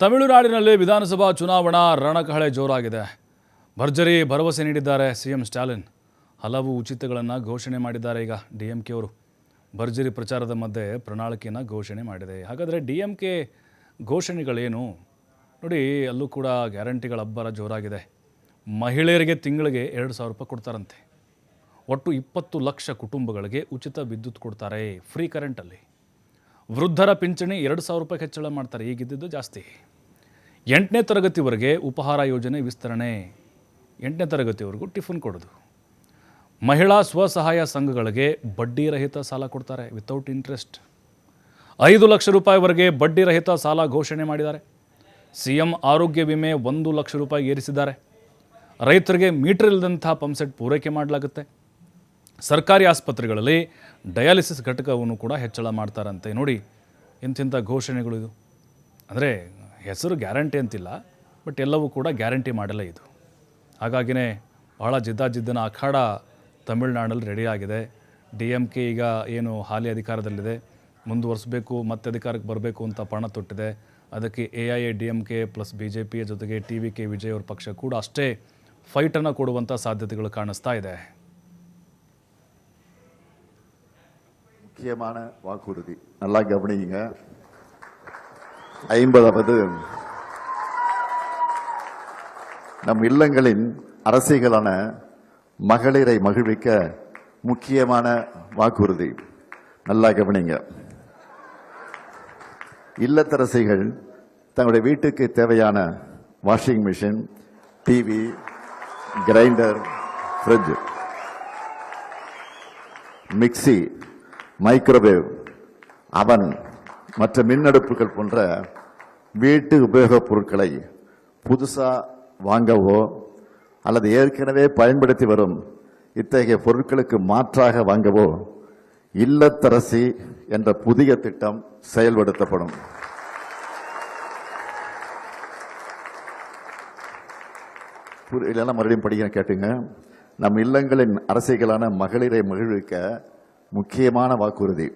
ತಮಿಳುನಾಡಿನಲ್ಲಿ ವಿಧಾನಸಭಾ ಚುನಾವಣಾ ರಣಕಹಳೆ ಜೋರಾಗಿದೆ. ಭರ್ಜರಿ ಭರವಸೆ ನೀಡಿದ್ದಾರೆ ಸಿಎಂ ಸ್ಟಾಲಿನ್. ಹಲವು ಉಚಿತಗಳನ್ನು ಘೋಷಣೆ ಮಾಡಿದ್ದಾರೆ. ಈಗ ಡಿಎಂಕೆ ಅವರು ಭರ್ಜರಿ ಪ್ರಚಾರದ ಮಧ್ಯೆ ಪ್ರಣಾಳಿಕೆಯನ್ನು ಘೋಷಣೆ ಮಾಡಿದೆ. ಹಾಗಾದರೆ ಡಿಎಂಕೆ ಘೋಷಣೆಗಳೇನು ನೋಡಿ, ಅಲ್ಲೂ ಕೂಡ ಗ್ಯಾರಂಟಿಗಳ ಅಬ್ಬರ ಜೋರಾಗಿದೆ. ಮಹಿಳೆಯರಿಗೆ ತಿಂಗಳಿಗೆ 2,000 ರೂಪಾಯಿ ಕೊಡ್ತಾರಂತೆ. ಒಟ್ಟು 20 ಲಕ್ಷ ಕುಟುಂಬಗಳಿಗೆ ಉಚಿತ ವಿದ್ಯುತ್ ಕೊಡ್ತಾರೆ, ಫ್ರೀ ಕರೆಂಟಲ್ಲಿ. ವೃದ್ಧರ ಪಿಂಚಣಿ 2,000 ರೂಪಾಯಿ ಹೆಚ್ಚಳ ಮಾಡ್ತಾರೆ, ಈಗಿದ್ದು ಜಾಸ್ತಿ. 8ನೇ ತರಗತಿವರೆಗೆ ಉಪಹಾರ ಯೋಜನೆ ವಿಸ್ತರಣೆ, 8ನೇ ತರಗತಿವರೆಗೂ ಟಿಫಿನ್ ಕೊಡೋದು. ಮಹಿಳಾ ಸ್ವಸಹಾಯ ಸಂಘಗಳಿಗೆ ಬಡ್ಡಿ ರಹಿತ ಸಾಲ ಕೊಡ್ತಾರೆ, ವಿತೌಟ್ ಇಂಟ್ರೆಸ್ಟ್. 5 ಲಕ್ಷ ರೂಪಾಯಿವರೆಗೆ ಬಡ್ಡಿ ರಹಿತ ಸಾಲ ಘೋಷಣೆ ಮಾಡಿದ್ದಾರೆ. ಸಿಎಂ ಆರೋಗ್ಯ ವಿಮೆ 1 ಲಕ್ಷ ರೂಪಾಯಿ ಏರಿಸಿದ್ದಾರೆ. ರೈತರಿಗೆ ಮೀಟರ್ ಇಲ್ಲದಂಥ ಪಂಪ್ಸೆಟ್ ಪೂರೈಕೆ ಮಾಡಲಾಗುತ್ತೆ. ಸರ್ಕಾರಿ ಆಸ್ಪತ್ರೆಗಳಲ್ಲಿ ಡಯಾಲಿಸಿಸ್ ಘಟಕವನ್ನು ಕೂಡ ಹೆಚ್ಚಳ ಮಾಡ್ತಾರಂತೆ. ನೋಡಿ ಇಂತಿಂಥ ಘೋಷಣೆಗಳು ಇದು. ಅಂದರೆ ಹೆಸರು ಗ್ಯಾರಂಟಿ ಅಂತಿಲ್ಲ, ಬಟ್ ಎಲ್ಲವೂ ಕೂಡ ಗ್ಯಾರಂಟಿ ಮಾಡಲ್ಲ ಇದು. ಹಾಗಾಗಿನೇ ಭಾಳ ಜಿದ್ದಾಜಿದ್ದನ ಅಖಾಡ ತಮಿಳುನಾಡಲ್ಲಿ ರೆಡಿಯಾಗಿದೆ. ಡಿಎಂಕೆ ಈಗ ಏನು ಹಾಲಿ ಅಧಿಕಾರದಲ್ಲಿದೆ, ಮುಂದುವರಿಸಬೇಕು, ಮತ್ತೆ ಅಧಿಕಾರಕ್ಕೆ ಬರಬೇಕು ಅಂತ ಪಣ ತೊಟ್ಟಿದೆ. ಅದಕ್ಕೆ AIADMK ಪ್ಲಸ್ BJP ಜೊತೆಗೆ TVK ವಿಜಯ್ ಅವ್ರ ಪಕ್ಷ ಕೂಡ ಅಷ್ಟೇ ಫೈಟನ್ನು ಕೊಡುವಂಥ ಸಾಧ್ಯತೆಗಳು ಕಾಣಿಸ್ತಾ ಇದೆ. முக்கியமான வாக்குறுதி நல்லா கவனிங்க. 50வது நம் இல்லங்களின் அரசிகளான மகளிரை மகிழ்விக்க முக்கியமான வாக்குறுதி நல்லா கவனிங்க. இல்லத்தரசிகள் தங்களுடைய வீட்டுக்கு தேவையான washing machine, TV, grinder, fridge, mixie, microwave, அவன் மற்ற மின்னடுப்புகள் போன்ற வீட்டு உபயோகப் பொருட்களை புதுசாக வாங்கவோ அல்லது ஏற்கனவே பயன்படுத்தி வரும் இத்தகைய பொருட்களுக்கு மாற்றாக வாங்கவோ இல்லத்தரசி என்ற புதிய திட்டம் செயல்படுத்தப்படும். இல்லைன்னா மறுபடியும் படிக்க கேட்டுங்க. நம் இல்லங்களின் அரசிகளான மகளிரை மகிழ்விக்க முக்கியமான வாக்குறுதி